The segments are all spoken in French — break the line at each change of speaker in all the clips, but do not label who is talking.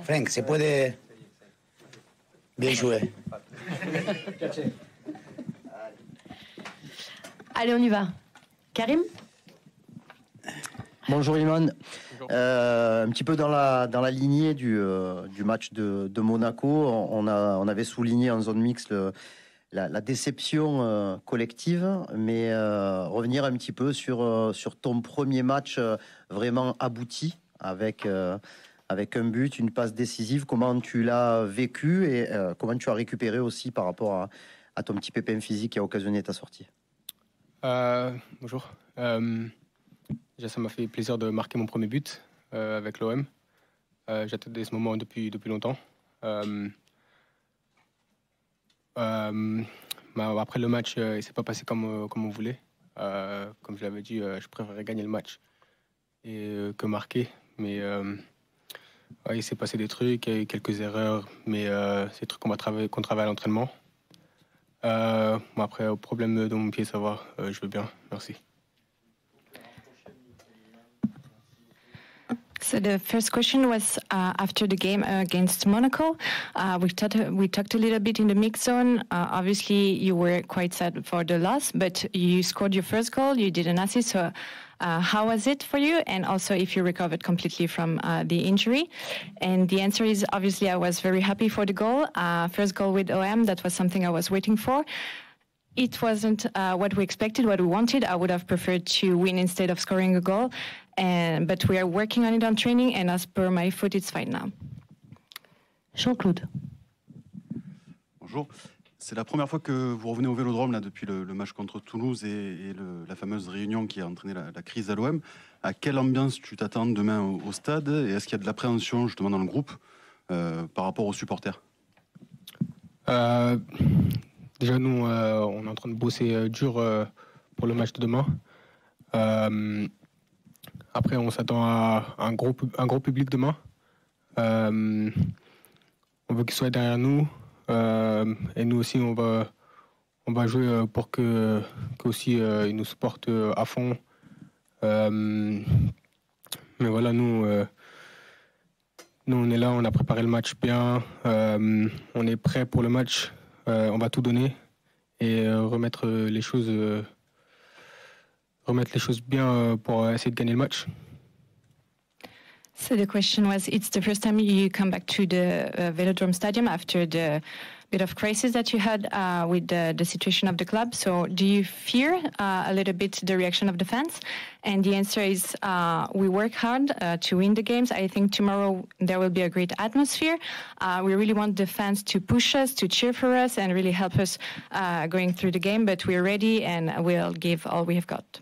Frank, se puede bien jouer.
Allez, on y va. Karim?
Bonjour Iman. Un petit peu dans la lignée du match de Monaco, on avait souligné en zone mixte la déception collective, mais revenir un petit peu sur ton premier match vraiment abouti avec un but, une passe décisive. Comment tu l'as vécu et comment tu as récupéré aussi par rapport à ton petit pépin physique qui a occasionné ta sortie?
Bonjour. Déjà, ça m'a fait plaisir de marquer mon premier but avec l'OM. J'attendais ce moment depuis longtemps. Après le match, il ne s'est pas passé comme on voulait. Comme je l'avais dit, je préférais gagner le match que marquer. Mais il s'est passé des trucs, il y a eu quelques erreurs, mais c'est des trucs qu'on travaille à l'entraînement. Après, au problème de mon pied, ça va, je veux bien, merci.
So the first question was after the game against Monaco. We talked a little bit in the mix zone. Obviously, you were quite sad for the loss, but you scored your first goal. You did an assist. So how was it for you? And also if you recovered completely from the injury. And the answer is obviously I was very happy for the goal. First goal with OM, that was something I was waiting for. It wasn't what we expected, what we wanted. I would have preferred to win instead of scoring a goal. But we are working on it on training, and as per my foot, it's fine now.
Jean-Claude.
Bonjour. C'est la première fois que vous revenez au Vélodrome là, depuis le match contre Toulouse et la fameuse réunion qui a entraîné la crise à l'OM. À quelle ambiance tu t'attends demain au stade? Et est-ce qu'il y a de l'appréhension justement dans le groupe par rapport aux supporters?
Déjà, nous, on est en train de bosser dur pour le match de demain. Après, on s'attend à un gros public demain. On veut qu'il soit derrière nous. Et nous aussi, on va jouer pour que aussi ils nous supportent à fond. Mais voilà, nous, on est là, on a préparé le match bien. On est prêt pour le match. On va tout donner et remettre les choses bien pour essayer de gagner le match.
So the question was, it's the first time you come back to the Velodrome Stadium after the bit of crisis that you had with the situation of the club. So do you fear a little bit the reaction of the fans? And the answer is we work hard to win the games. I think tomorrow there will be a great atmosphere. We really want the fans to push us, to cheer for us, and really help us going through the game. But we're ready and we'll give all we have got.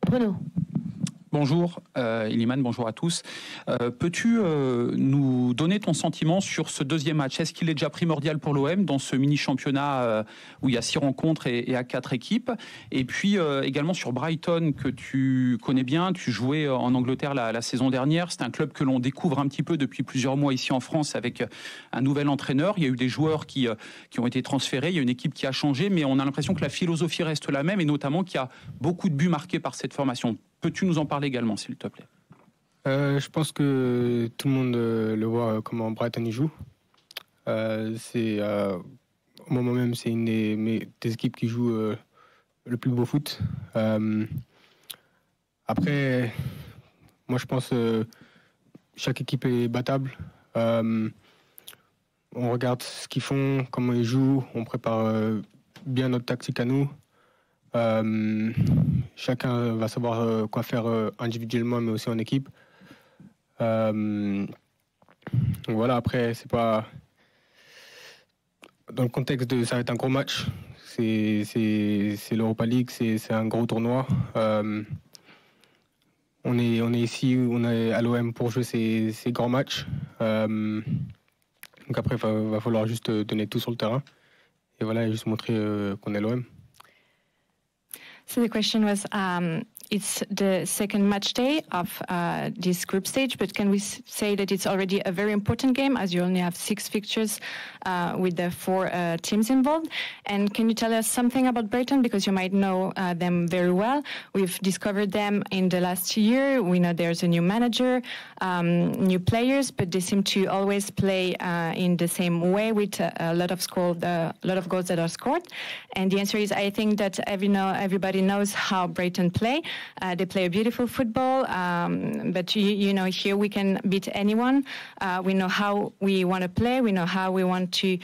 Bruno.
Bonjour Iliman, bonjour à tous. Peux-tu nous donner ton sentiment sur ce deuxième match? Est-ce qu'il est déjà primordial pour l'OM dans ce mini-championnat où il y a 6 rencontres et à 4 équipes? Et puis également sur Brighton, que tu connais bien, tu jouais en Angleterre la saison dernière. C'est un club que l'on découvre un petit peu depuis plusieurs mois ici en France avec un nouvel entraîneur. Il y a eu des joueurs qui ont été transférés, il y a une équipe qui a changé, mais on a l'impression que la philosophie reste la même et notamment qu'il y a beaucoup de buts marqués par cette formation. Peux-tu nous en parler également, s'il te plaît?
Je pense que tout le monde le voit comment Brighton y joue. Au moment même, c'est une des équipes qui joue le plus beau foot. Après, moi je pense que chaque équipe est battable. On regarde ce qu'ils font, comment ils jouent, on prépare bien notre tactique à nous. Chacun va savoir quoi faire individuellement mais aussi en équipe. Donc voilà, après c'est pas dans le contexte de ça va être un gros match, c'est l'Europa League, c'est un gros tournoi. On est ici, on est à l'OM pour jouer ces grands matchs. Donc après va falloir juste donner tout sur le terrain et voilà, juste montrer qu'on est l'OM.
So the question was, it's the second match day of this group stage, but can we say that it's already a very important game as you only have 6 fixtures with the 4 teams involved? And can you tell us something about Brighton, because you might know them very well? We've discovered them in the last year. We know there's a new manager, new players, but they seem to always play in the same way with a lot of goals that are scored. And the answer is, I think that everybody knows how Brighton play. They play a beautiful football, but you know, here we can beat anyone. We know how we want to play. We know how we want to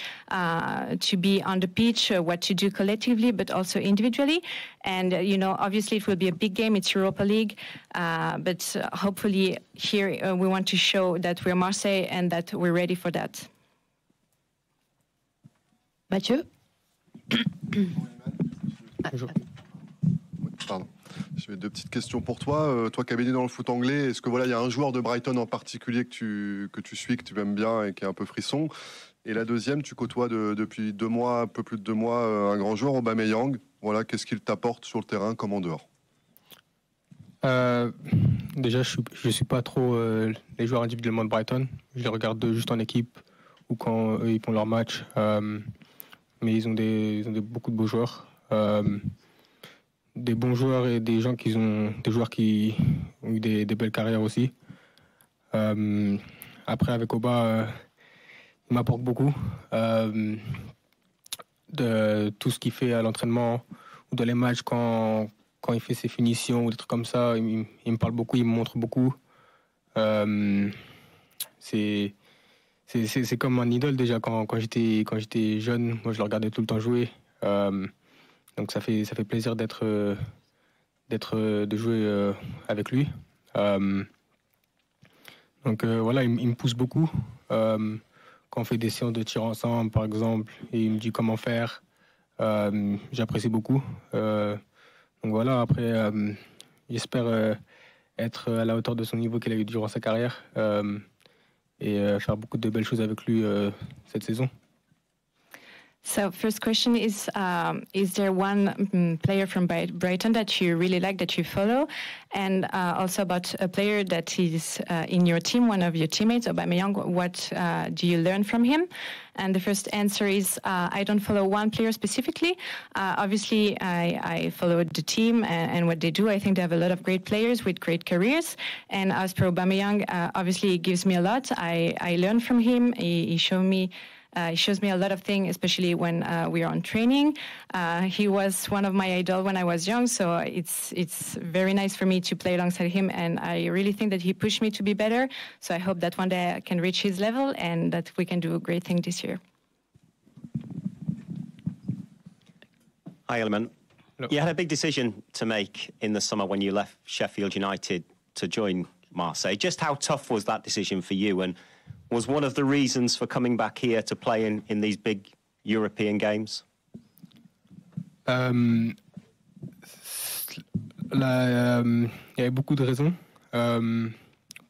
be on the pitch, what to do collectively, but also individually. And you know, obviously, it will be a big game. It's Europa League, but hopefully, here we want to show that we're Marseille and that we're ready for that.
Mathieu.
Pardon. J'ai 2 petites questions pour toi. Toi qui as baigné dans le foot anglais, est-ce que voilà, il y a un joueur de Brighton en particulier que tu suis, que tu aimes bien et qui est un peu frisson? Et la deuxième, tu côtoies depuis 2 mois, un peu plus de 2 mois, un grand joueur, Aubameyang. Voilà, qu'est-ce qu'il t'apporte sur le terrain comme en dehors?
Déjà, je suis pas trop les joueurs individuellement de Brighton. Je les regarde juste en équipe ou quand eux, ils font leur match. Mais ils ont beaucoup de beaux joueurs. Des bons joueurs et des joueurs qui ont eu des belles carrières aussi. Après, avec Oba, il m'apporte beaucoup de tout ce qu'il fait à l'entraînement ou dans les matchs quand il fait ses finitions ou des trucs comme ça. Il me parle beaucoup, il me montre beaucoup. C'est comme un idole déjà quand j'étais jeune. Moi, je le regardais tout le temps jouer. Donc ça fait plaisir de jouer avec lui. Donc voilà, il me pousse beaucoup. Quand on fait des séances de tir ensemble, par exemple, et il me dit comment faire, j'apprécie beaucoup. Donc voilà, après, j'espère être à la hauteur de son niveau qu'il a eu durant sa carrière et faire beaucoup de belles choses avec lui cette saison.
So first question is there one player from Brighton that you really like, that you follow? And also about a player that is in your team, one of your teammates, Aubameyang, what do you learn from him? And the first answer is I don't follow one player specifically. Obviously, I follow the team and what they do. I think they have a lot of great players with great careers. And as for Aubameyang, obviously, he gives me a lot. I learn from him. He shows me a lot of things, especially when we are on training. He was one of my idols when I was young, so it's very nice for me to play alongside him, and I really think that he pushed me to be better. So I hope that one day I can reach his level and that we can do a great thing this year.
Hi, Element.
Hello.
You had a big decision to make in the summer when you left Sheffield United to join Marseille. Just how tough was that decision for you, and was one of the reasons for coming back here to play in these big European games?
Il y avait beaucoup de raisons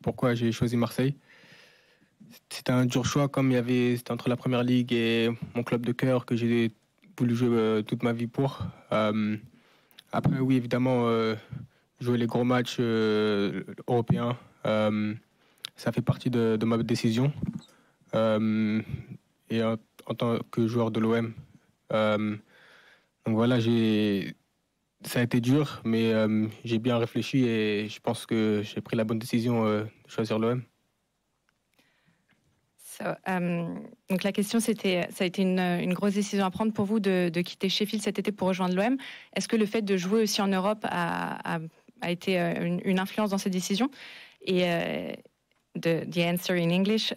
pourquoi j'ai choisi Marseille. C'était un dur choix, comme c'était entre la Première Ligue et mon club de cœur que j'ai voulu jouer toute ma vie pour. Après, oui, évidemment, jouer les gros matchs européens, ça fait partie de ma décision. Et en tant que joueur de l'OM. Donc voilà, ça a été dur, mais j'ai bien réfléchi et je pense que j'ai pris la bonne décision de choisir l'OM.
Donc la question, ça a été une grosse décision à prendre pour vous de quitter Sheffield cet été pour rejoindre l'OM. Est-ce que le fait de jouer aussi en Europe a été une influence dans cette décision? Et the answer in English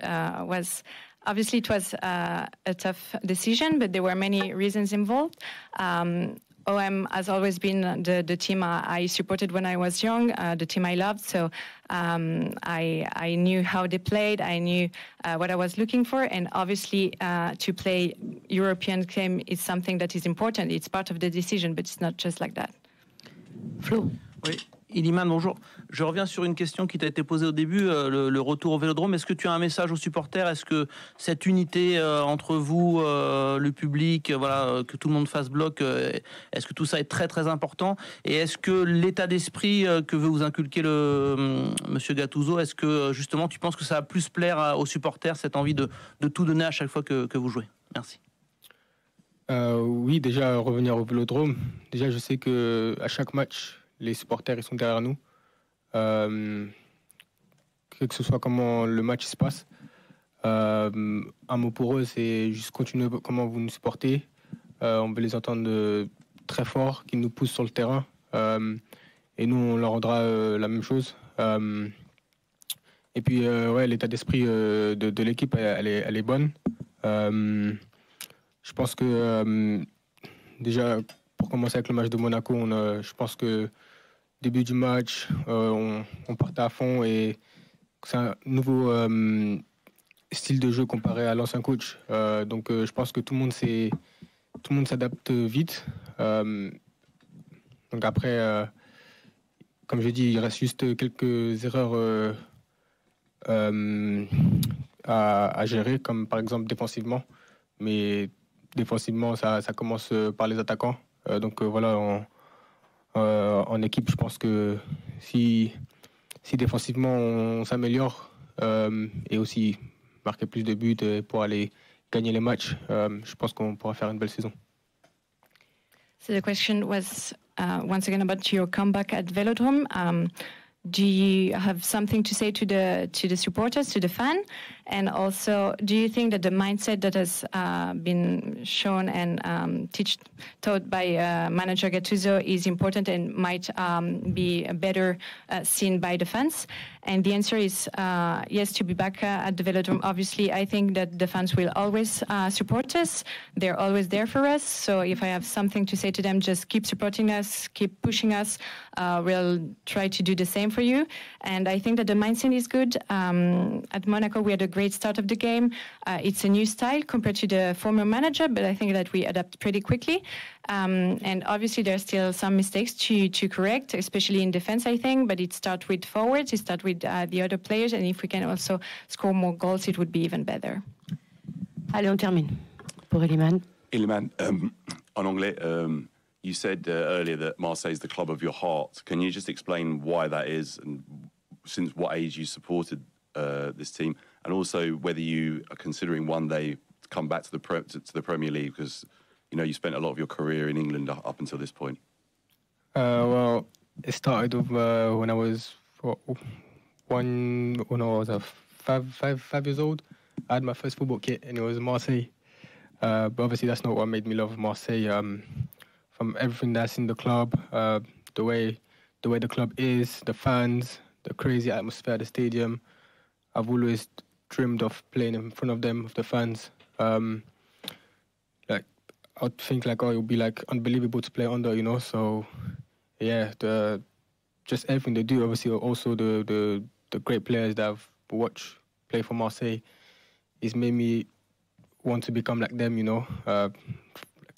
was, obviously it was a tough decision, but there were many reasons involved. OM has always been the team I supported when I was young, the team I loved. So I knew how they played. I knew what I was looking for. And obviously, to play European game is something that is important. It's part of the decision, but it's not just like that.
Flo.
Oui, Iliman, bonjour. Je reviens sur une question qui t'a été posée au début, le retour au Vélodrome. Est-ce que tu as un message aux supporters? Est-ce que cette unité entre vous, le public, voilà, que tout le monde fasse bloc, est-ce que tout ça est très très important? Et est-ce que l'état d'esprit que veut vous inculquer Monsieur Gattuso, est-ce que justement tu penses que ça va plus plaire aux supporters, cette envie de tout donner à chaque fois que vous jouez? Merci.
Oui, déjà revenir au Vélodrome. Déjà, je sais que à chaque match, les supporters ils sont derrière nous. Que ce soit comment le match se passe. Un mot pour eux, c'est juste continuer comment vous nous supportez. On veut les entendre très fort, qu'ils nous poussent sur le terrain. Et nous, on leur rendra la même chose. Et puis, ouais, l'état d'esprit de l'équipe, elle est bonne. Je pense que déjà, pour commencer avec le match de Monaco, je pense que début du match, on partait à fond et c'est un nouveau style de jeu comparé à l'ancien coach. Donc, je pense que tout le monde s'adapte vite. Donc après, comme je dis, il reste juste quelques erreurs à gérer, comme par exemple défensivement. Mais défensivement, ça commence par les attaquants. Donc voilà, en équipe, je pense que si défensivement on s'améliore et aussi marquer plus de buts pour aller gagner les matchs, je pense qu'on pourra faire une belle saison.
So the question was once again about your comeback at Velodrome. Do you have something to say to the supporters, to the fan? And also, do you think that the mindset that has been shown and taught by manager Gattuso is important and might be better seen by the fans? And the answer is yes, to be back at the Velodrome. Obviously, I think that the fans will always support us. They're always there for us. So if I have something to say to them, just keep supporting us, keep pushing us. We'll try to do the same for you. And I think that the mindset is good. At Monaco, we had a great start of the game. It's a new style compared to the former manager, but I think that we adapt pretty quickly. And obviously, there are still some mistakes to correct, especially in defense, I think. But it starts with forwards, it starts with the other players. And if we can also score more goals, it would be even better.
Allez, on termine. Pour Iliman.
Iliman, en anglais, you said earlier that Marseille is the club of your heart. Can you just explain why that is and since what age you supported this team? And also whether you are considering one day to come back to the Premier League, because you know you spent a lot of your career in England up until this point.
Well, it started with when I was five years old. I had my first football kit and it was Marseille. But obviously that's not what made me love Marseille. From everything that's in the club, the way the club is, the fans, the crazy atmosphere at the stadium. I've always dreamed of playing in front of them, of the fans. Like I would think like, oh, it would be like unbelievable to play under, you know. So yeah, just everything they do. Obviously, also the great players that I've watched play for Marseille, it's made me want to become like them, you know, like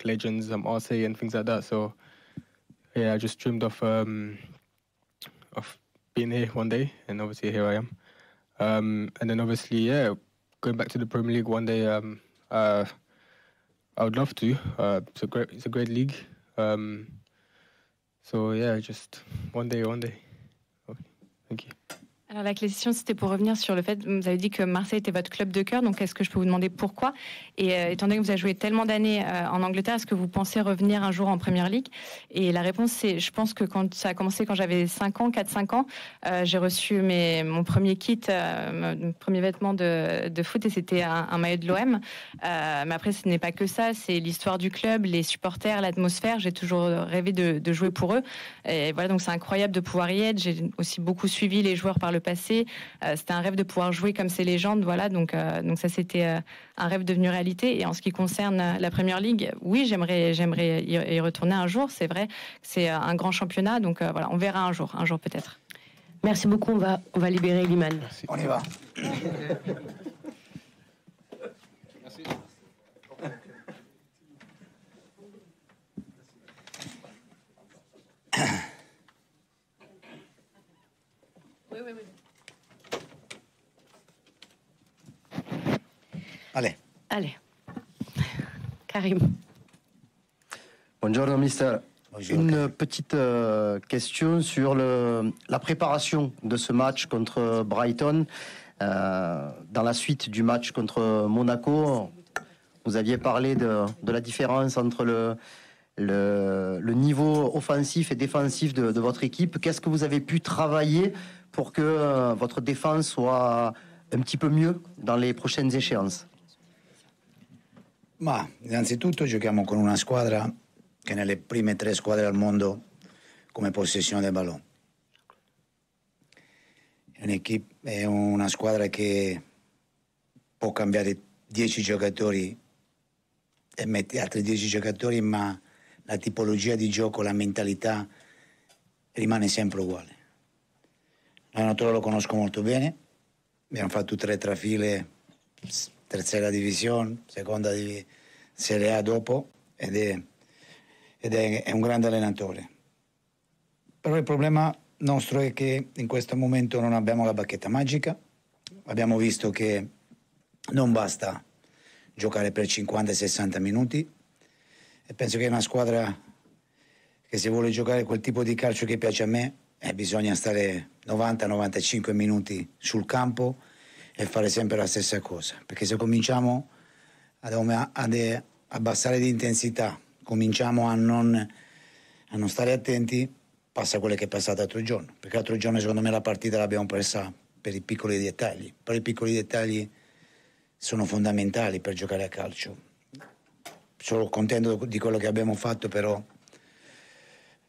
legends, Marseille and things like that. So yeah, I just dreamed of being here one day, and obviously here I am. And then obviously, yeah, going back to the Premier League one day, I would love to. It's a great league. So yeah, just one day. Okay. Thank you.
Alors la question, c'était pour revenir sur le fait, vous avez dit que Marseille était votre club de cœur, donc est-ce que je peux vous demander pourquoi? Et étant donné que vous avez joué tellement d'années en Angleterre, est-ce que vous pensez revenir un jour en Premier League? Et la réponse, c'est, je pense que quand ça a commencé quand j'avais 4-5 ans, j'ai reçu mon premier kit, mon premier vêtement de foot, et c'était un maillot de l'OM. Mais après, ce n'est pas que ça, c'est l'histoire du club, les supporters, l'atmosphère. J'ai toujours rêvé de jouer pour eux. Et voilà, donc c'est incroyable de pouvoir y être. J'ai aussi beaucoup suivi les joueurs par le passé. C'était un rêve de pouvoir jouer comme ces légendes, voilà. Donc ça, c'était un rêve devenu réalité. Et en ce qui concerne la Premier League, oui, j'aimerais y retourner un jour. C'est vrai que c'est un grand championnat, donc voilà, on verra un jour peut-être.
Merci beaucoup. On va libérer Iliman.
Merci. On y va. Allez.
Allez. Karim.
Buongiorno, mister.
Bonjour.
Une petite question sur la préparation de ce match contre Brighton. Dans la suite du match contre Monaco, vous aviez parlé de la différence entre le niveau offensif et défensif de votre équipe. Qu'est-ce que vous avez pu travailler pour que votre défense soit un petit peu mieux dans les prochaines échéances?
Ma innanzitutto giochiamo con una squadra che è nelle prime 3 squadre al mondo come possessione del pallone. È una squadra che può cambiare 10 giocatori e metti altri 10 giocatori, ma la tipologia di gioco, la mentalità rimane sempre uguale. L'allenatore lo conosco molto bene, abbiamo fatto 3 trafile, terza divisione, seconda di Serie A dopo, ed è un grande allenatore. Però il problema nostro è che in questo momento non abbiamo la bacchetta magica. Abbiamo visto che non basta giocare per 50-60 minuti e penso che è una squadra che se vuole giocare quel tipo di calcio che piace a me bisogna stare 90-95 minuti sul campo e fare sempre la stessa cosa, perché se cominciamo ad abbassare di intensità, cominciamo a non stare attenti, passa quello che è passato l'altro giorno, perché l'altro giorno secondo me la partita l'abbiamo persa per i piccoli dettagli, però i piccoli dettagli sono fondamentali per giocare a calcio. Sono contento di quello che abbiamo fatto, però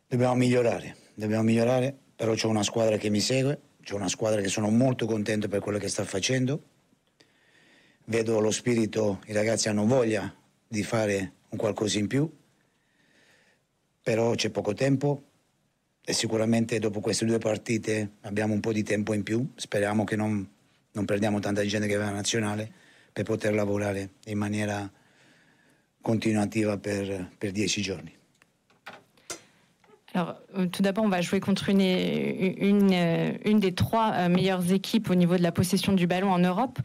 dobbiamo migliorare, però c'ho una squadra che mi segue, c'ho una squadra che sono molto contento per quello che sta facendo, vedo lo spirito, i ragazzi hanno voglia di fare un qualcosa in più, però c'è poco tempo e sicuramente dopo queste 2 partite abbiamo un po' di tempo in più, speriamo che non perdiamo tanta gente che va in nazionale per poter lavorare in maniera continuativa per 10 giorni.
Alors, tout d'abord, on va jouer contre une des 3 meilleures équipes au niveau de la possession du ballon en Europe.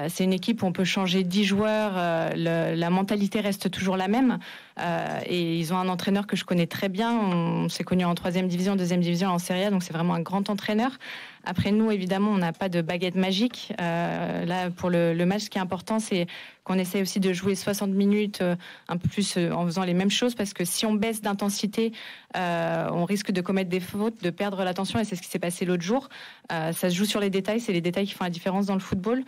C'est une équipe où on peut changer 10 joueurs, la mentalité reste toujours la même. Et ils ont un entraîneur que je connais très bien. On s'est connus en 3e division, 2e division en Serie A, donc c'est vraiment un grand entraîneur. Après, nous, évidemment, on n'a pas de baguette magique. Là, pour le match, ce qui est important, c'est qu'on essaie aussi de jouer 60 minutes un peu plus en faisant les mêmes choses, parce que si on baisse d'intensité, on risque de commettre des fautes, de perdre l'attention, et c'est ce qui s'est passé l'autre jour. Ça se joue sur les détails, c'est les détails qui font la différence dans le football.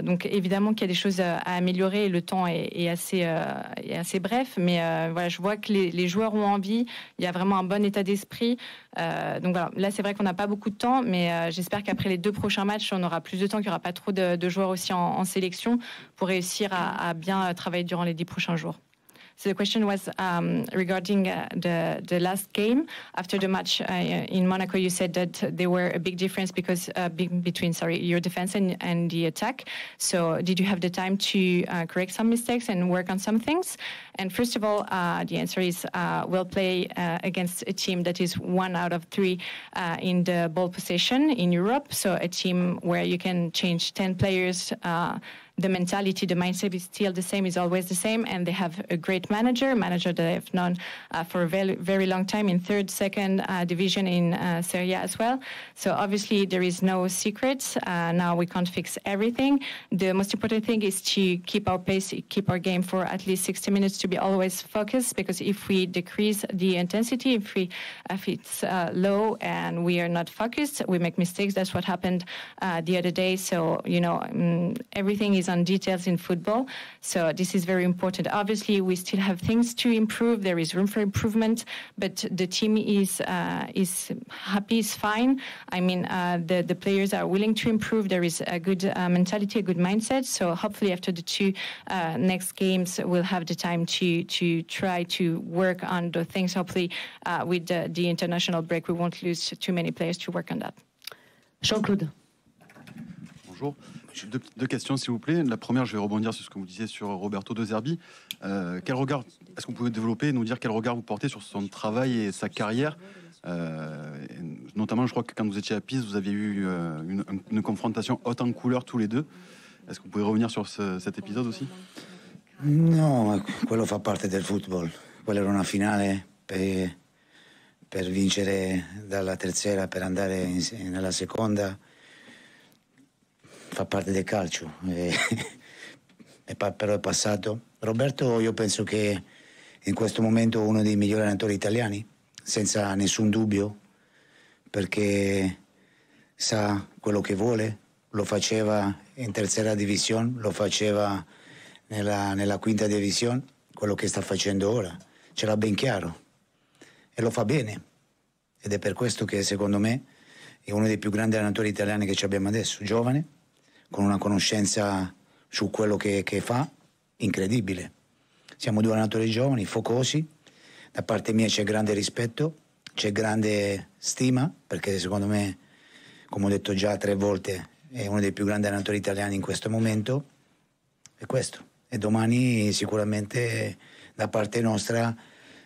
Donc évidemment qu'il y a des choses à améliorer, et le temps est assez bref, mais voilà, je vois que les joueurs ont envie, il y a vraiment un bon état d'esprit. Donc voilà, là c'est vrai qu'on n'a pas beaucoup de temps, mais j'espère qu'après les 2 prochains matchs, on aura plus de temps, qu'il n'y aura pas trop de joueurs aussi en sélection pour réussir à bien travailler durant les 10 prochains jours. So the question was regarding the last game. After the match in Monaco, you said that there were a big difference because between your defense and the attack. So did you have the time to correct some mistakes and work on some things? And first of all, the answer is we'll play against a team that is 1 out of 3 in the ball possession in Europe. So a team where you can change 10 players. The mentality, the mindset is still the same, is always the same, and they have a great manager that I've known for a very, very long time in 3rd, 2nd division in Serie A as well. So obviously there is no secrets. Now we can't fix everything. The most important thing is to keep our pace, keep our game for at least 60 minutes, to be always focused, because if we decrease the intensity, if it's low and we are not focused, we make mistakes. That's what happened the other day. So, everything is on details in football. So this is very important. Obviously, we still have things to improve. There is room for improvement, but the team is happy, is fine. I mean, the players are willing to improve. There is a good mentality, a good mindset. So hopefully after the 2 next games, we'll have the time to try to work on the things. Hopefully, with the international break, we won't lose too many players to work on that.
Jean-Claude.
Bonjour. 2 questions, s'il vous plaît. La première, je vais rebondir sur ce que vous disiez sur Roberto De Zerbi. Quel regard, est-ce que vous pouvez développer, nous dire quel regard vous portez sur son travail et sa carrière, notamment, je crois que quand vous étiez à Pise, vous aviez eu une confrontation haute en couleur tous les 2. Est-ce que vous pouvez revenir sur cet épisode aussi?
No, quello fa parte del football. Quella era una finale per vincere dalla terza per andare nella seconda. Fa parte del calcio. Però è passato. Roberto, io penso che in questo momento è uno dei migliori allenatori italiani, senza nessun dubbio, perché sa quello che vuole, lo faceva in terza divisione, lo faceva nella quinta divisione, quello che sta facendo ora, ce l'ha ben chiaro e lo fa bene, ed è per questo che secondo me è uno dei più grandi allenatori italiani che abbiamo adesso, giovane, con una conoscenza su quello che fa incredibile. Siamo due allenatori giovani, focosi, da parte mia c'è grande rispetto, c'è grande stima, perché secondo me, come ho detto già 3 volte, è uno dei più grandi allenatori italiani in questo momento, è questo. E domani sicuramente da parte nostra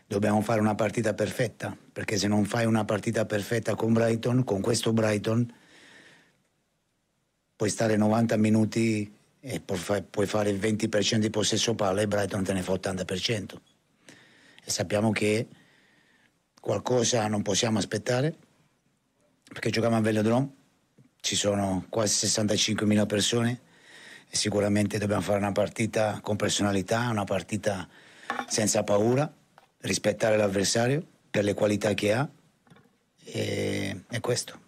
dobbiamo fare una partita perfetta, perché se non fai una partita perfetta con Brighton, con questo Brighton, puoi stare 90 minuti e puoi fare il 20% di possesso palla e Brighton te ne fa 80%. E sappiamo che qualcosa non possiamo aspettare, perché giochiamo a Velodrome, ci sono quasi 65.000 persone e sicuramente dobbiamo fare una partita con personalità, una partita senza paura, rispettare l'avversario per le qualità che ha, e questo.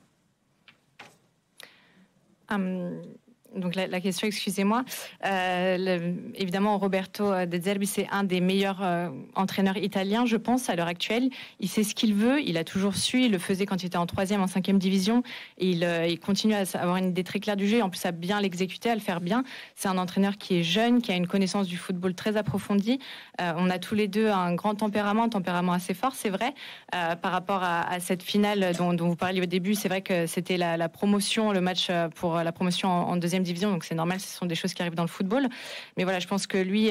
Donc la question, excusez-moi. Évidemment, Roberto De Zerbi, c'est un des meilleurs entraîneurs italiens, je pense, à l'heure actuelle. Il sait ce qu'il veut, il a toujours su, il le faisait quand il était en 3e, en 5e division. Et il continue à avoir une idée très claire du jeu et en plus à bien l'exécuter, à le faire bien. C'est un entraîneur qui est jeune, qui a une connaissance du football très approfondie. On a tous les deux un grand tempérament assez fort, c'est vrai. Par rapport à cette finale dont vous parliez au début, c'est vrai que c'était la promotion, le match pour la promotion en 2e division, donc c'est normal, ce sont des choses qui arrivent dans le football. Mais voilà, je pense que lui,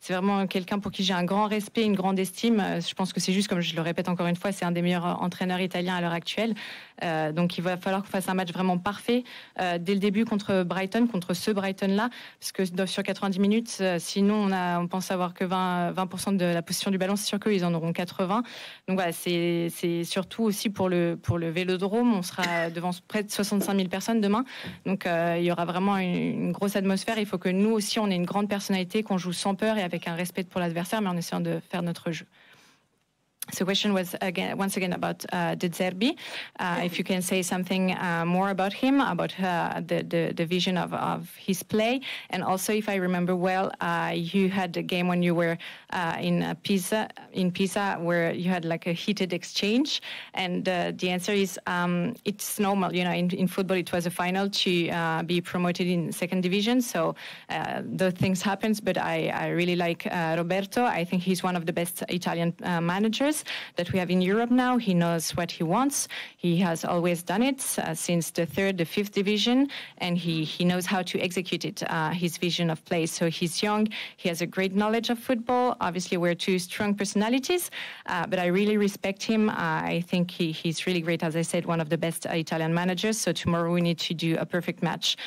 c'est vraiment quelqu'un pour qui j'ai un grand respect, une grande estime. Je pense que c'est juste, comme je le répète encore une fois, c'est un des meilleurs entraîneurs italiens à l'heure actuelle. Donc il va falloir qu'on fasse un match vraiment parfait dès le début contre Brighton, contre ce Brighton-là, parce que sur 90 minutes, sinon on pense avoir que 20% de la possession du ballon, c'est sûr qu'ils en auront 80. Donc voilà, c'est surtout aussi pour le Vélodrome, on sera devant près de 65 000 personnes demain. Donc il y aura vraiment une grosse atmosphère. Il faut que nous aussi, on ait une grande personnalité, qu'on joue sans peur et avec un respect pour l'adversaire, mais en essayant de faire notre jeu. So the question was once again about De Zerbi. If you can say something more about him, about the vision of his play, and also if I remember well, you had a game when you were in Pisa, where you had like a heated exchange, and the answer is it's normal. You know, in football, it was a final to be promoted in 2nd division, so those things happens. But I really like Roberto. I think he's one of the best Italian managers that we have in Europe now. He knows what he wants. He has always done it since the 3rd, the 5th division, and he knows how to execute it, his vision of play. So he's young. He has a great knowledge of football. Obviously, we're two strong personalities, but I really respect him. I think he's really great. As I said, one of the best Italian managers. So tomorrow we need to do a perfect match.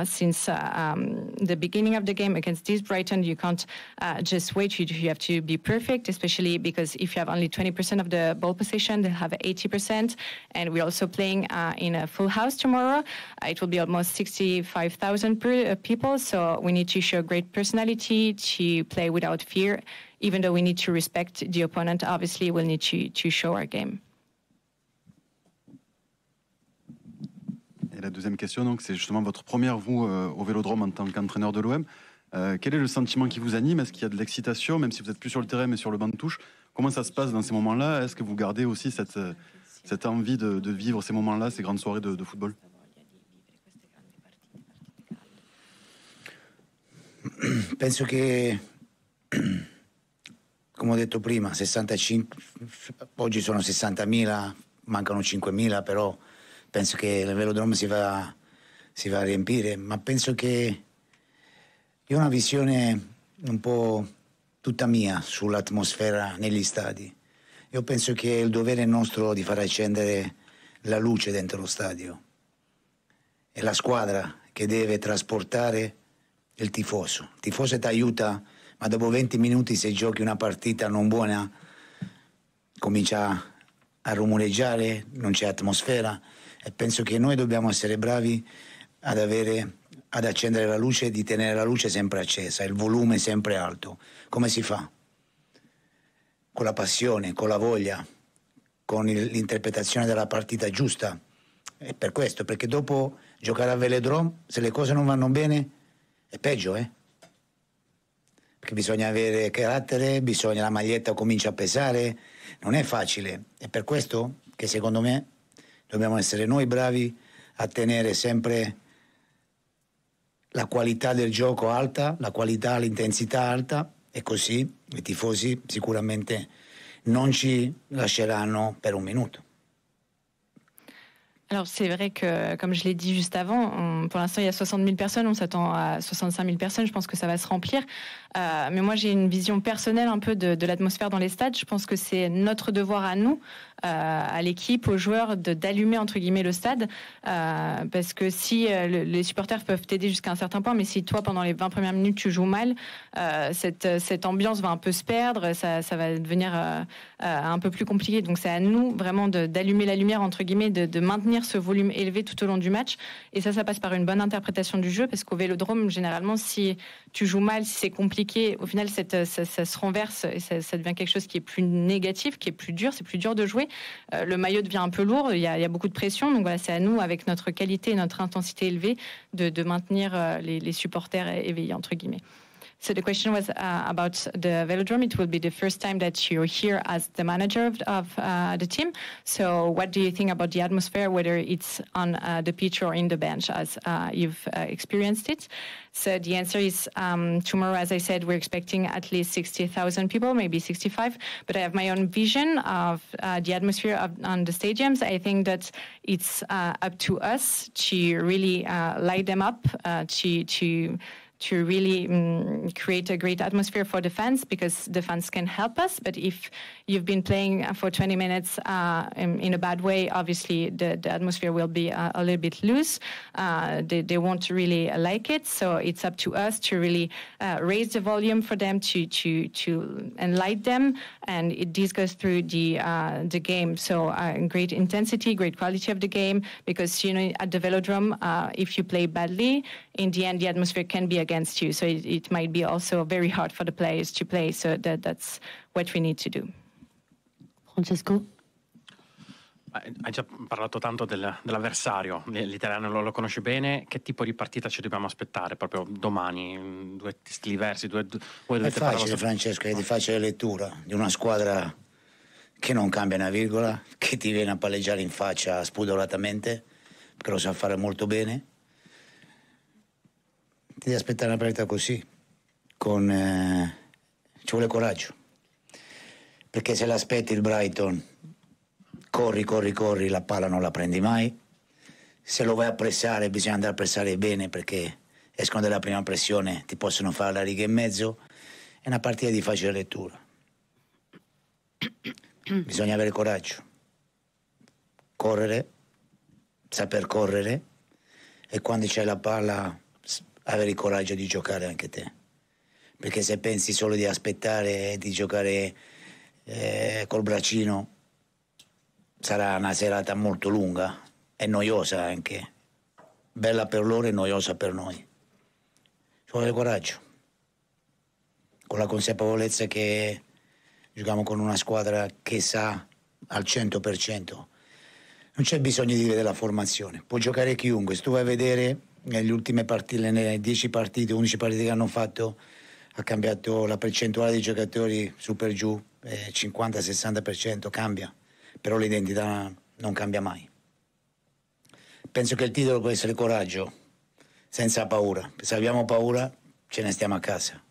Since the beginning of the game against this Brighton, you can't just wait. You have to be perfect, especially because if you have only 20% of the ball possession, they'll have 80%. And we're also playing in a full house tomorrow. It will be almost 65,000 people. So we need to show great personality, to play without fear. Even though we need to respect the opponent, obviously we'll need to show our game.
Et la deuxième question, donc, c'est justement votre première, vous, au Vélodrome en tant qu'entraîneur de l'OM. Quel est le sentiment qui vous anime? Est-ce qu'il y a de l'excitation, même si vous n'êtes plus sur le terrain, mais sur le banc de touche? Comment ça se passe dans ces moments-là? Est-ce que vous gardez aussi cette envie de vivre ces moments-là, ces grandes soirées de football?
Penso che, come ho detto prima, 65, oggi sono 60.000, mancano 5.000, però penso che il Velodrome si va a riempire, ma penso che io ho una visione un po' tutta mia sull'atmosfera negli stadi. Io penso che il dovere nostro di far accendere la luce dentro lo stadio. È la squadra che deve trasportare il tifoso. Il tifoso ti aiuta, ma dopo 20 minuti se giochi una partita non buona comincia a rumoreggiare, non c'è atmosfera, e penso che noi dobbiamo essere bravi ad accendere la luce e di tenere la luce sempre accesa, il volume sempre alto. Come si fa? Con la passione, con la voglia, con l'interpretazione della partita giusta. E per questo, perché dopo giocare a Velodrome, se le cose non vanno bene, è peggio, Perché bisogna avere carattere, la maglietta comincia a pesare, non è facile. È per questo che secondo me dobbiamo essere noi bravi a tenere sempre la qualità del gioco alta, la qualità, l'intensità alta, e così i tifosi sicuramente non ci lasceranno per un minuto.
Alors c'est vrai que, comme je l'ai dit juste avant, pour l'instant il y a 60 000 personnes, on s'attend à 65 000 personnes, je pense que ça va se remplir. Mais moi j'ai une vision personnelle un peu de l'atmosphère dans les stades. Je pense que c'est notre devoir à nous, à l'équipe, aux joueurs, d'allumer entre guillemets le stade. Parce que si les supporters peuvent t'aider jusqu'à un certain point, mais si toi pendant les 20 premières minutes tu joues mal, cette ambiance va un peu se perdre, ça va devenir un peu plus compliqué. Donc c'est à nous vraiment d'allumer la lumière entre guillemets, de maintenir ce volume élevé tout au long du match. Et ça passe par une bonne interprétation du jeu, parce qu'au Vélodrome, généralement, si tu joues mal, si c'est compliqué, au final, ça se renverse et ça devient quelque chose qui est plus négatif, qui est plus dur, c'est plus dur de jouer. Le maillot devient un peu lourd, il y a beaucoup de pression. Donc voilà, c'est à nous, avec notre qualité et notre intensité élevée, de maintenir les supporters éveillés, entre guillemets. So the question was about the Velodrome. It will be the first time that you're here as the manager of the team. So what do you think about the atmosphere, whether it's on the pitch or in the bench, as you've experienced it? So the answer is tomorrow, as I said, we're expecting at least 60,000 people, maybe 65. But I have my own vision of the atmosphere on the stadiums. I think that it's up to us to really light them up, to really create a great atmosphere for the fans, because the fans can help us. But if you've been playing for 20 minutes in a bad way, obviously the atmosphere will be a little bit loose. They won't really like it. So it's up to us to really raise the volume for them, to enlighten them. And this goes through the game. So great intensity, great quality of the game, because, you know, at the Velodrome, if you play badly, in the end, the atmosphere can be against you. So it might be also very hard for the players to play. So that's what we need to do.
Francesco?
Hai già parlato tanto dell'avversario, l'italiano lo conosci bene. Che tipo di partita ci dobbiamo aspettare proprio domani? Due stili diversi?
È facile, Francesco, è di facile lettura di una squadra che non cambia una virgola, che ti viene a palleggiare in faccia spudoratamente, perché lo sa fare molto bene. Ti devi aspettare una partita così, ci vuole coraggio, perché se l'aspetti il Brighton, corri, la palla non la prendi mai. Se lo vai a pressare bisogna andare a pressare bene, perché escono dalla prima pressione, ti possono fare la riga e mezzo. È una partita di facile lettura, bisogna avere coraggio, correre, saper correre, e quando c'è la palla avere il coraggio di giocare anche te, perché se pensi solo di aspettare e di giocare col braccino, sarà una serata molto lunga e noiosa anche, bella per loro e noiosa per noi. Ci vuole coraggio, con la consapevolezza che giochiamo con una squadra che sa al 100%. Non c'è bisogno di vedere la formazione, può giocare chiunque. Se tu vai a vedere nelle ultime partite, nelle 10 partite, 11 partite che hanno fatto, ha cambiato la percentuale dei giocatori su per giù, 50-60% cambia, però l'identità non cambia mai. Penso che il titolo può essere coraggio, senza paura. Se abbiamo paura, ce ne stiamo a casa.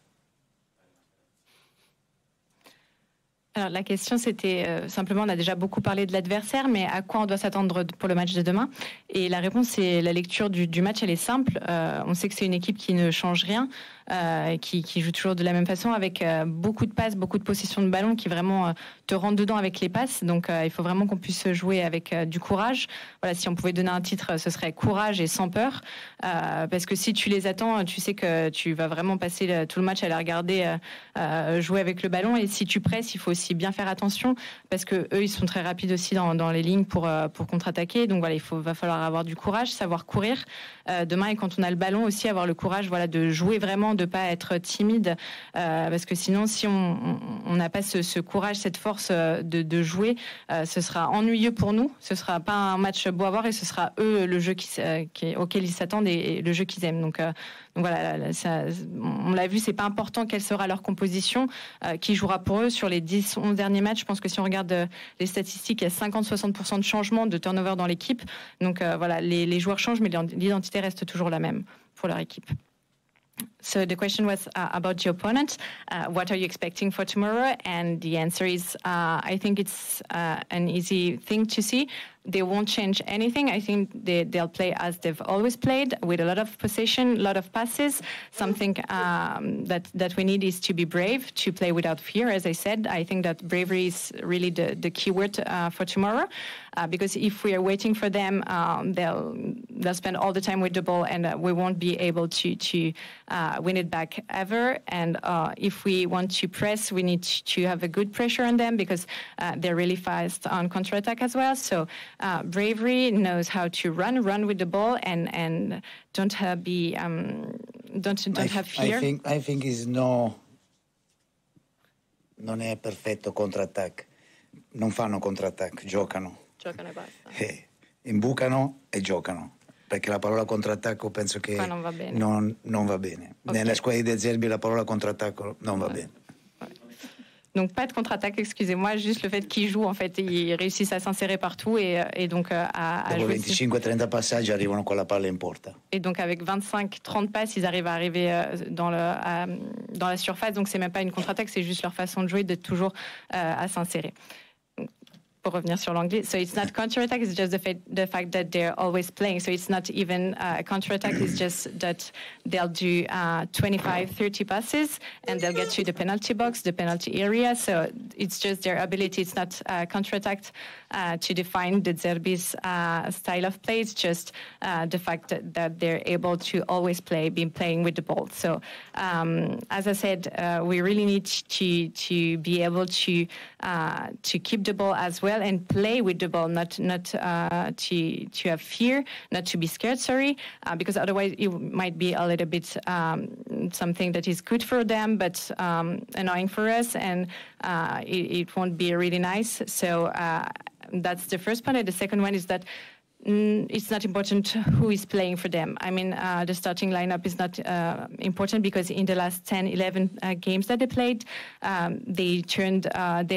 Alors la question c'était simplement, on a déjà beaucoup parlé de l'adversaire, mais à quoi on doit s'attendre pour le match de demain? Et la réponse, c'est la lecture du match, elle est simple. On sait que c'est une équipe qui ne change rien. qui joue toujours de la même façon, avec beaucoup de passes, beaucoup de possession de ballon, qui vraiment te rentre dedans avec les passes. Donc il faut vraiment qu'on puisse jouer avec du courage. Voilà, si on pouvait donner un titre, ce serait courage et sans peur, parce que si tu les attends, tu sais que tu vas vraiment passer tout le match à les regarder jouer avec le ballon. Et si tu presses, il faut aussi bien faire attention, parce que eux, ils sont très rapides aussi dans les lignes pour contre-attaquer. Donc voilà, va falloir avoir du courage, savoir courir demain, et quand on a le ballon aussi, avoir le courage, voilà, de jouer vraiment, de pas être timide, parce que sinon, si on n'a pas ce courage, cette force de jouer, ce sera ennuyeux pour nous. Ce sera pas un match beau à voir, et ce sera eux le jeu auquel ils s'attendent, et le jeu qu'ils aiment. Donc voilà, on l'a vu, c'est pas important quelle sera leur composition, qui jouera pour eux sur les 10-11 derniers matchs. Je pense que si on regarde les statistiques, il y a 50-60% de changement de turnover dans l'équipe. Donc voilà, les joueurs changent, mais l'identité reste toujours la même pour leur équipe. So the question was about your opponent. What are you expecting for tomorrow? And the answer is, I think it's an easy thing to see. They won't change anything. I think they'll play as they've always played, with a lot of possession, a lot of passes. Something that we need is to be brave, to play without fear. As I said, I think that bravery is really the key word for tomorrow. Because if we are waiting for them, they'll spend all the time with the ball, and we won't be able to win it back ever. And if we want to press, we need to have a good pressure on them, because they're really fast on counterattack as well. So bravery, knows how to run with the ball, and don't have fear.
I think is non è perfetto counterattack. Non fanno counterattack, giocano.
Giocano e basta.
Imbucano e giocano. Perché la parola contrattacco penso che
non va bene.
Non va bene. Okay. Nella squadra di De Zerbi la parola contrattacco non va bene.
Donc pas de contre-attaque, excusez-moi, juste le fait qu'ils jouent, en fait, ils réussissent à s'insérer partout, et donc à
Dopo
jouer.
25-30 passaggi arrivano con la palla in porta.
Et donc avec 25-30 passes, ils arrivent à arriver dans la surface. Donc c'est même pas une contre-attaque, c'est juste leur façon de jouer, d'être toujours à s'insérer. Pour revenir sur l'anglais, so it's not counter-attack, it's just the fact that they're always playing. So it's not even a counter-attack, it's just that they'll do 25-30 passes, and they'll get to the penalty box, the penalty area. So it's just their ability. It's not counter-attack to define the Zerbi's style of play. It's just the fact that they're able to always been playing with the ball. So as I said, we really need to be able to keep the ball as well, and play with the ball, not to have fear, not to be scared, because otherwise it might be a little bit something that is good for them, but annoying for us, and it won't be really nice. So that's the first point. And the second one is that it's not important who is playing for them. I mean, the starting lineup is not important, because in the last 10-11 games that they played, they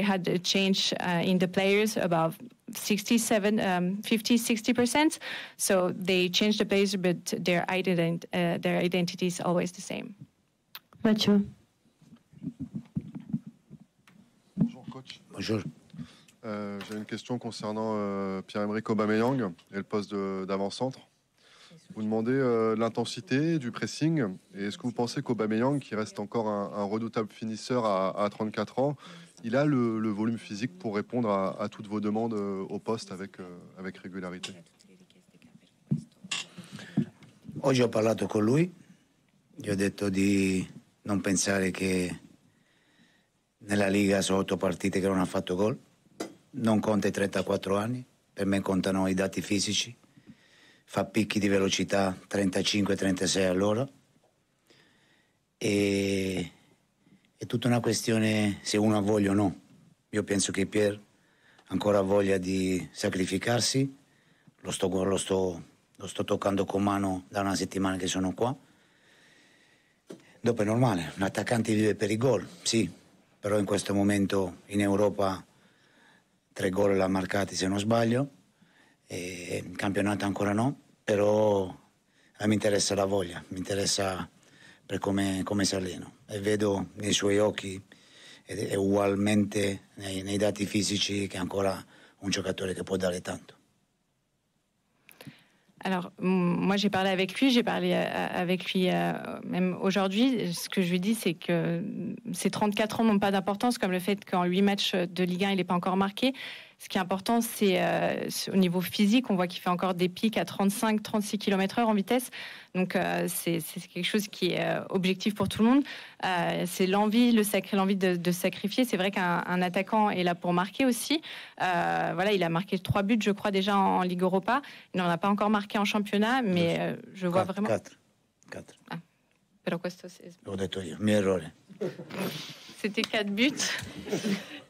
had a change in the players about 50-60%. So they changed the players, but their identity is always the same.
Mathieu.
Bonjour coach.
Bonjour.
J'ai une question concernant Pierre-Emerick Aubameyang et le poste d'avant-centre. Vous demandez l'intensité du pressing, et est-ce que vous pensez qu'Aubameyang, qui reste encore un redoutable finisseur à 34 ans, il a le volume physique pour répondre à toutes vos demandes au poste avec régularité?
Oggi ho parlato con lui, gli ho detto di non pensare che nella Liga sono 8 partite che non ha fatto gol. Non conta i 34 anni, per me contano i dati fisici, fa picchi di velocità 35-36 all'ora, e è tutta una questione se uno ha voglia o no. Io penso che Pierre ancora ha voglia di sacrificarsi, lo sto toccando con mano da una settimana che sono qua. Dopo è normale, un attaccante vive per i gol, sì, però in questo momento in Europa 3 gol l'ha marcati se non sbaglio, e in campionato ancora no, però mi interessa la voglia, mi interessa per come si allena, e vedo nei suoi occhi e ugualmente nei dati fisici che è ancora un giocatore che può dare tanto.
Alors, moi, j'ai parlé avec lui même aujourd'hui. Ce que je lui dis, c'est que ces 34 ans n'ont pas d'importance, comme le fait qu'en 8 matchs de Ligue 1, il n'est pas encore marqué. Ce qui est important, c'est au niveau physique. On voit qu'il fait encore des pics à 35-36 km/h en vitesse. Donc, c'est quelque chose qui est objectif pour tout le monde. C'est l'envie de sacrifier. C'est vrai qu'un attaquant est là pour marquer aussi. Voilà, il a marqué 3 buts, je crois, déjà en Ligue Europa. Il n'en a pas encore marqué en championnat, mais je vois vraiment...
4.
Ah. Però questo
L'ho detto io, mio errore.
C'était 4 buts.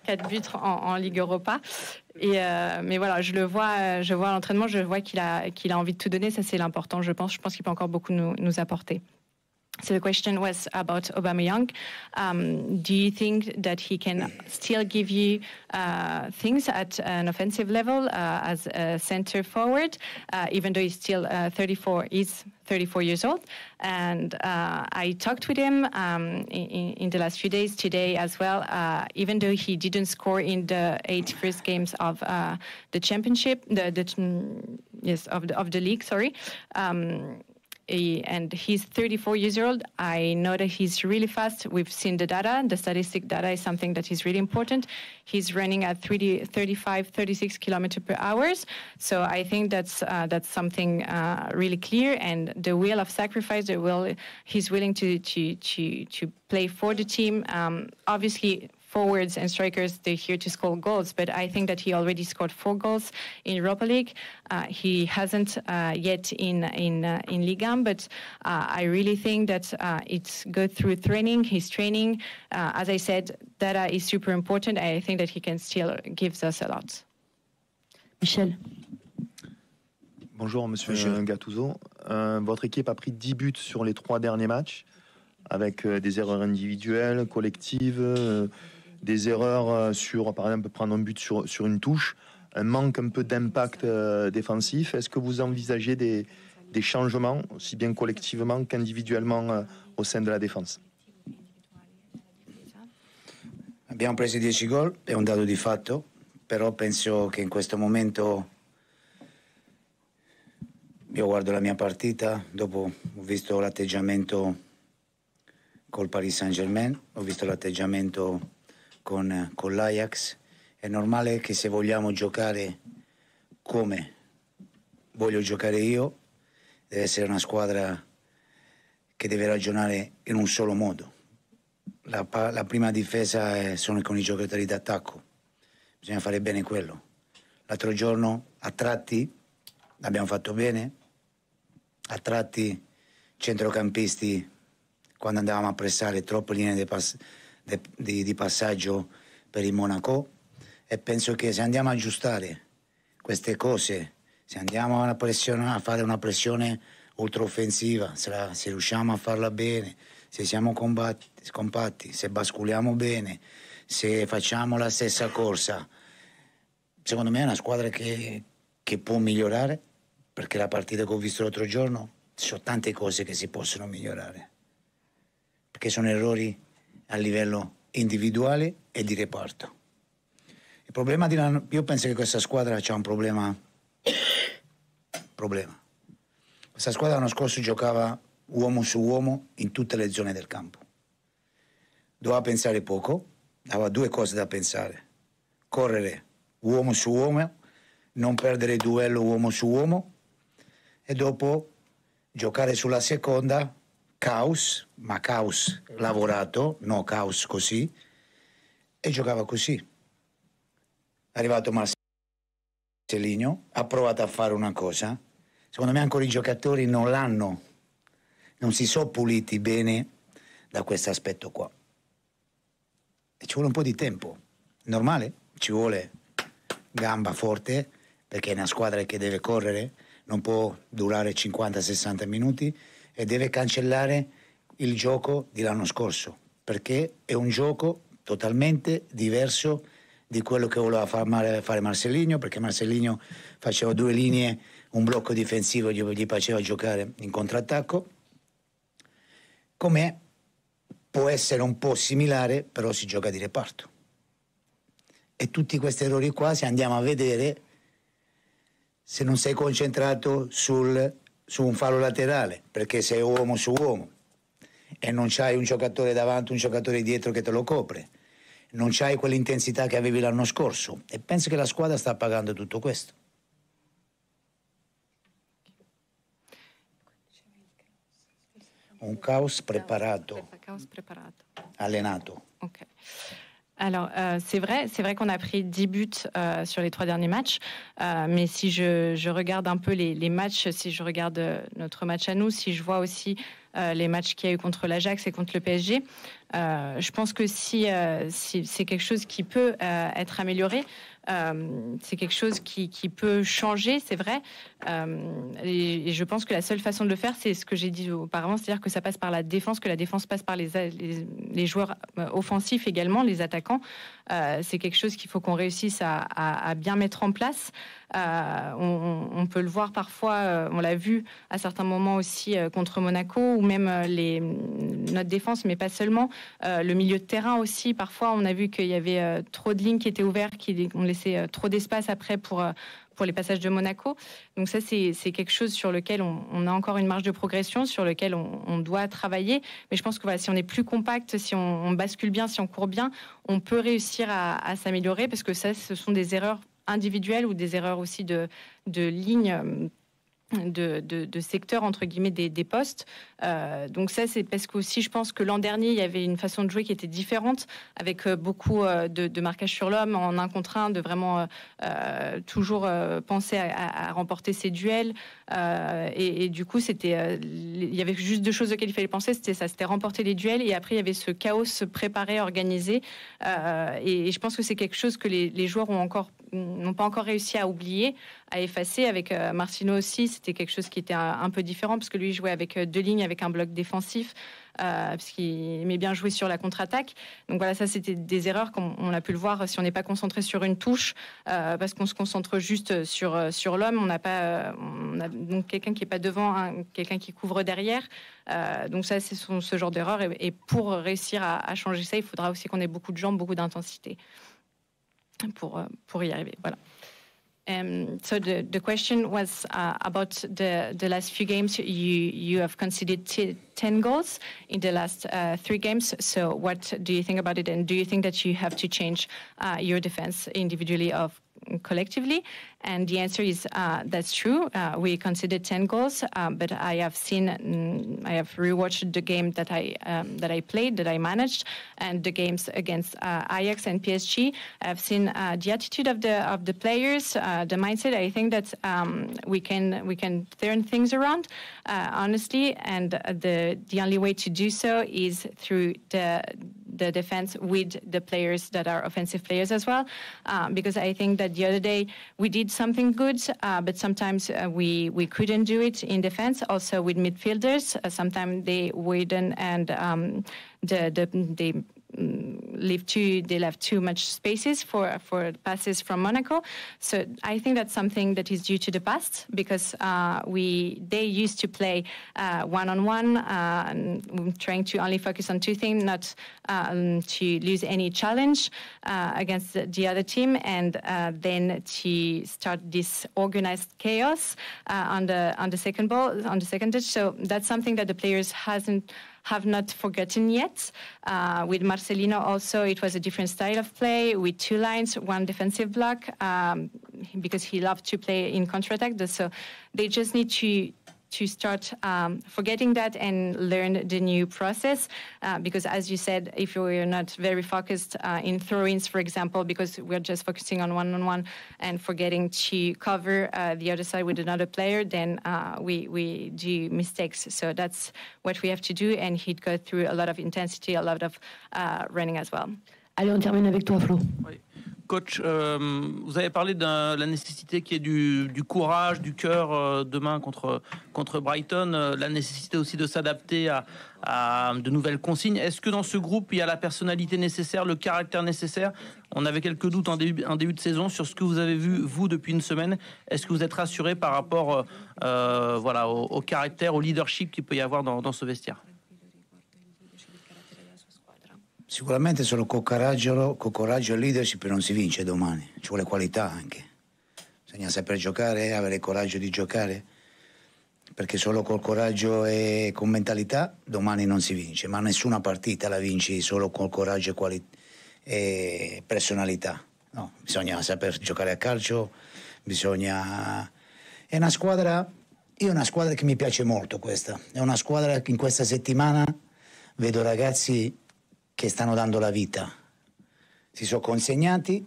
4 buts en Ligue Europa. Mais voilà, je vois à l'entraînement, je vois qu'il a envie de tout donner. Ça, c'est l'important, je pense. Je pense qu'il peut encore beaucoup nous apporter. So the question was about Aubameyang. Do you think that he can still give you things at an offensive level as a center forward, even though he's still 34? He's 34 years old. And I talked with him in the last few days, today as well. Even though he didn't score in the 8 first games of the championship, of the league, sorry. And he's 34 years old. I know that he's really fast. We've seen the data. The statistic data is something that is really important. He's running at 35, 36 kilometers per hour. So I think that's something really clear. And the will of sacrifice, he's willing to play for the team. Obviously, forwards and strikers, they're here to score goals, but I think that he already scored 4 goals in Europa League. He hasn't yet in Ligue 1, but I really think that it's go through training, his training. As I said, data is super important. I think that he can still give us a lot.
Michel.
Bonjour, monsieur Gattuso. Votre équipe a pris 10 buts sur les 3 derniers matchs, avec des erreurs individuelles, collectives, des erreurs sur, par exemple, prendre un but sur une touche, un manque un peu d'impact défensif. Est-ce que vous envisagez des changements, aussi bien collectivement qu'individuellement, au sein de la défense?
Abbiamo preso 10 gol, è un dato di fatto, però penso che in questo momento io guardo la mia partita, dopo ho visto l'atteggiamento col Paris Saint-Germain, ho visto l'atteggiamento con l'Ajax. È normale che se vogliamo giocare come voglio giocare io, deve essere una squadra che deve ragionare in un solo modo. La prima difesa sono con i giocatori d'attacco, bisogna fare bene quello. L'altro giorno a tratti l'abbiamo fatto bene, a tratti centrocampisti, quando andavamo a pressare troppe linee di passaggio per il Monaco, e penso che se andiamo a aggiustare queste cose, se andiamo a fare una pressione ultraoffensiva, se riusciamo a farla bene, se siamo compatti, se basculiamo bene, se facciamo la stessa corsa, secondo me è una squadra che può migliorare, perché la partita che ho visto l'altro giorno ci sono tante cose che si possono migliorare, perché sono errori a livello individuale e di reparto. Il problema io penso che questa squadra c'ha un problema. Questa squadra l'anno scorso giocava uomo su uomo in tutte le zone del campo. Doveva pensare poco, aveva 2 cose da pensare: correre uomo su uomo, non perdere il duello uomo su uomo, e dopo giocare sulla seconda, caos lavorato, no caos così, e giocava così. È arrivato Marcelinho, ha provato a fare una cosa, secondo me ancora i giocatori non si sono puliti bene da questo aspetto qua. E ci vuole un po' di tempo, normale, ci vuole gamba forte, perché è una squadra che deve correre, non può durare 50-60 minuti, e deve cancellare il gioco dell'anno scorso, perché è un gioco totalmente diverso di quello che voleva fare Marcelinho, perché Marcelinho faceva 2 linee, un blocco difensivo, gli faceva giocare in contrattacco. Com'è? Può essere un po' similare, però si gioca di reparto. E tutti questi errori qua, se andiamo a vedere, se non sei concentrato su un fallo laterale, perché sei uomo su uomo e non c'hai un giocatore davanti, un giocatore dietro che te lo copre, non c'hai quell'intensità che avevi l'anno scorso, e penso che la squadra sta pagando tutto questo. Un caos preparato, allenato.
Okay. Alors, c'est vrai qu'on a pris 10 buts sur les 3 derniers matchs, mais si je regarde un peu les matchs, si je regarde notre match à nous, si je vois aussi les matchs qu'il y a eu contre l'Ajax et contre le PSG, je pense que si c'est quelque chose qui peut être amélioré, c'est quelque chose qui peut changer, c'est vrai. Et je pense que la seule façon de le faire, c'est ce que j'ai dit auparavant, c'est-à-dire que ça passe par la défense, que la défense passe par les joueurs offensifs également, les attaquants. C'est quelque chose qu'il faut qu'on réussisse à bien mettre en place. On peut le voir parfois, on l'a vu à certains moments aussi contre Monaco, ou même notre défense, mais pas seulement. Le milieu de terrain aussi, parfois on a vu qu'il y avait trop de lignes qui étaient ouvertes, on laissait trop d'espace après pour les passages de Monaco. Donc ça, c'est quelque chose sur lequel on a encore une marge de progression, sur lequel on doit travailler. Mais je pense que voilà, si on est plus compact, si on bascule bien, si on court bien, on peut réussir à s'améliorer, parce que ça, ce sont des erreurs individuelles ou des erreurs aussi de lignes, de secteur entre guillemets des postes. Donc ça, c'est parce qu'aussi je pense que l'an dernier il y avait une façon de jouer qui était différente, avec beaucoup de marquage sur l'homme en 1 contre 1, de vraiment toujours penser à remporter ses duels, et du coup c'était il y avait juste 2 choses auxquelles il fallait penser, c'était remporter les duels, et après il y avait ce chaos préparé, organisé, et je pense que c'est quelque chose que les joueurs n'ont pas encore réussi à oublier, à effacer. Avec Marcino aussi, c'était quelque chose qui était un peu différent, parce que lui jouait avec 2 lignes, avec un bloc défensif, parce qu'il aimait bien jouer sur la contre-attaque. Donc voilà, ça c'était des erreurs qu'on a pu le voir si on n'est pas concentré sur une touche, parce qu'on se concentre juste sur l'homme. On a donc quelqu'un qui est pas devant, quelqu'un qui couvre derrière. Donc ça, c'est ce genre d'erreur, et pour réussir à changer ça, il faudra aussi qu'on ait beaucoup de jambes, beaucoup d'intensité pour y arriver. Voilà. So the question was about the last few games. You have conceded 10 goals in the last 3 games. So what do you think about it? And do you think that you have to change your defense individually or collectively? And the answer is that's true. We conceded 10 goals, but I have rewatched the game that I played, that I managed, and the games against Ajax and PSG. I've seen the attitude of the players, the mindset. I think that we can turn things around, honestly, and the only way to do so is through the defense with the players that are offensive players as well, because I think that the other day we did something good, but sometimes we couldn't do it in defense. Also with midfielders, sometimes they widen and they left too much spaces for passes from Monaco. So I think that's something that is due to the past, because they used to play one-on-one, trying to only focus on 2 things, not to lose any challenge against the other team, and then to start this organized chaos on the second ball, on the second touch. So that's something that the players have not forgotten yet. With Marcelino also, it was a different style of play, with 2 lines, 1 defensive block, because he loved to play in counter-attack. So they just need to start forgetting that and learn the new process, because as you said, if we're not very focused in throw-ins, for example, because we're just focusing on one-on-one and forgetting to cover the other side with another player, then we do mistakes. So that's what we have to do, and he'd go through a lot of intensity, a lot of running as well.
Allez, on termine avec toi, Flo.
Oui. Coach, vous avez parlé de la nécessité qu'il y ait du courage, du cœur demain contre Brighton, la nécessité aussi de s'adapter à de nouvelles consignes. Est-ce que dans ce groupe, il y a la personnalité nécessaire, le caractère nécessaire? On avait quelques doutes en début de saison sur ce que vous avez vu, vous, depuis une semaine. Est-ce que vous êtes rassuré par rapport au caractère, au leadership qu'il peut y avoir dans ce vestiaire?
Sicuramente solo con coraggio e leadership non si vince domani, ci vuole qualità anche. bisogna saper giocare, avere il coraggio di giocare, perché solo col coraggio e con mentalità domani non si vince, ma nessuna partita la vinci solo col coraggio e personalità. No, bisogna saper giocare a calcio, è una squadra che mi piace molto questa, è una squadra che in questa settimana vedo ragazzi che stanno dando la vita, si sono consegnati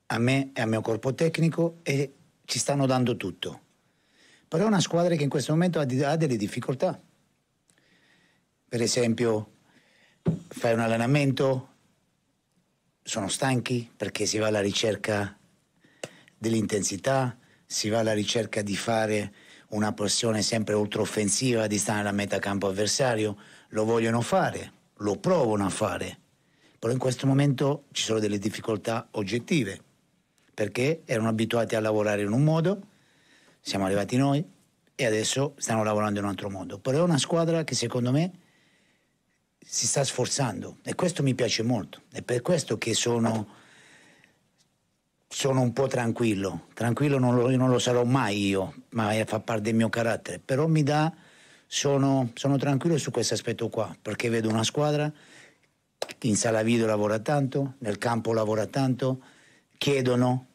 a me e al mio corpo tecnico e ci stanno dando tutto. Però è una squadra che in questo momento ha delle difficoltà. Per esempio, fai un allenamento, sono stanchi perché si va alla ricerca dell'intensità, si va alla ricerca di fare una pressione sempre ultraoffensiva, di stare nella metà campo avversario, lo vogliono fare, lo provano a fare, però in questo momento ci sono delle difficoltà oggettive, perché erano abituati a lavorare in un modo, siamo arrivati noi e adesso stanno lavorando in un altro modo. Però è una squadra che secondo me si sta sforzando e questo mi piace molto. È per questo che sono un po' tranquillo non lo sarò mai io, ma fa parte del mio carattere, però sono tranquillo su questo aspetto qua, perché vedo una squadra che in sala video lavora tanto, nel campo lavora tanto, chiedono,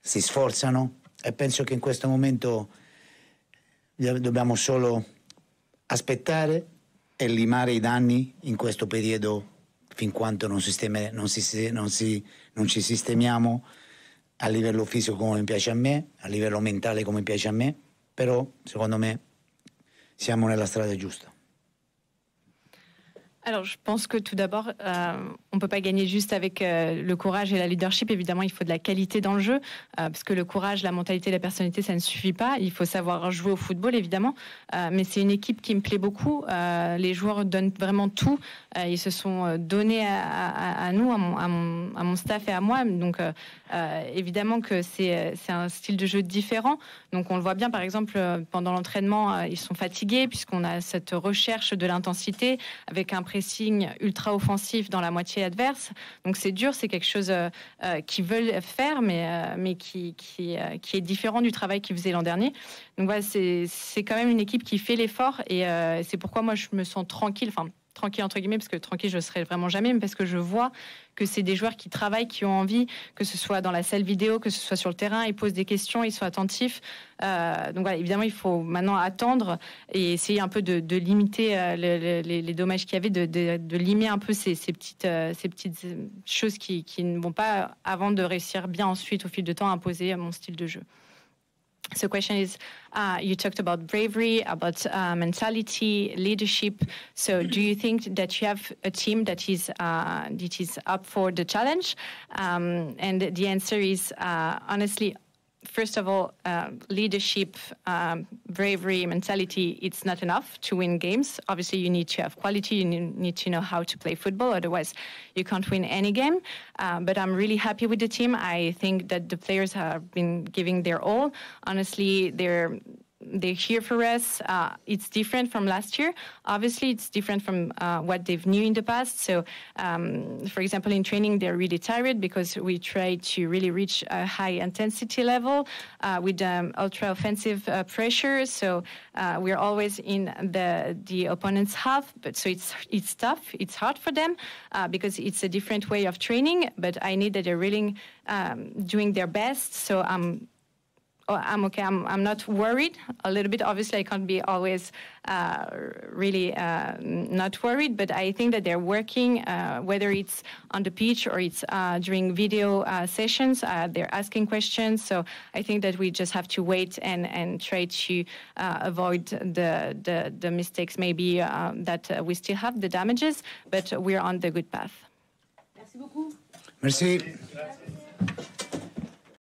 si sforzano e penso che in questo momento dobbiamo solo aspettare e limare i danni in questo periodo fin quanto non ci sistemiamo a livello fisico come piace a me, a livello mentale come piace a me, però secondo me siamo nella strada giusta.
Alors, je pense que tout d'abord, on ne peut pas gagner juste avec le courage et la leadership. Évidemment, il faut de la qualité dans le jeu, parce que le courage, la mentalité, la personnalité, ça ne suffit pas. Il faut savoir jouer au football, évidemment. Mais c'est une équipe qui me plaît beaucoup. Les joueurs donnent vraiment tout. Ils se sont donnés à nous, à mon staff et à moi. Donc, évidemment que c'est un style de jeu différent. Donc, on le voit bien, par exemple, pendant l'entraînement, ils sont fatigués, puisqu'on a cette recherche de l'intensité avec un pressing ultra offensif dans la moitié adverse. Donc c'est dur, c'est quelque chose qu'ils veulent faire, mais qui est différent du travail qu'ils faisaient l'an dernier. Donc voilà, c'est quand même une équipe qui fait l'effort et c'est pourquoi moi je me sens tranquille entre guillemets, parce que tranquille je ne serai vraiment jamais, mais parce que je vois que c'est des joueurs qui travaillent, qui ont envie, que ce soit dans la salle vidéo, que ce soit sur le terrain, ils posent des questions, ils sont attentifs. Donc voilà, évidemment, il faut maintenant attendre et essayer un peu de limiter les dommages qu'il y avait, de limer un peu ces petites choses qui ne vont pas, avant de réussir bien ensuite, au fil du temps, à imposer mon style de jeu. So the question is, you talked about bravery, about mentality, leadership. So do you think that you have a team that is up for the challenge? And the answer is, honestly, first of all, leadership, bravery, mentality, it's not enough to win games. Obviously, you need to have quality. You need to know how to play football. Otherwise, you can't win any game. But I'm really happy with the team. I think that the players have been giving their all. Honestly, they're here for us. It's different from last year. Obviously, it's different from what they've knew in the past. So, for example, in training, they're really tired because we try to really reach a high intensity level with ultra-offensive pressure. So we're always in the opponent's half. But so it's tough. It's hard for them because it's a different way of training. But I need that they're really doing their best. So I'm okay. I'm not worried a little bit. Obviously, I can't be always really not worried, but I think that they're working, whether it's on the pitch or it's during video sessions, they're asking questions. So I think that we just have to wait and try to avoid the mistakes, maybe that we still have the damages, but we're on the good path.
Merci beaucoup.
Merci.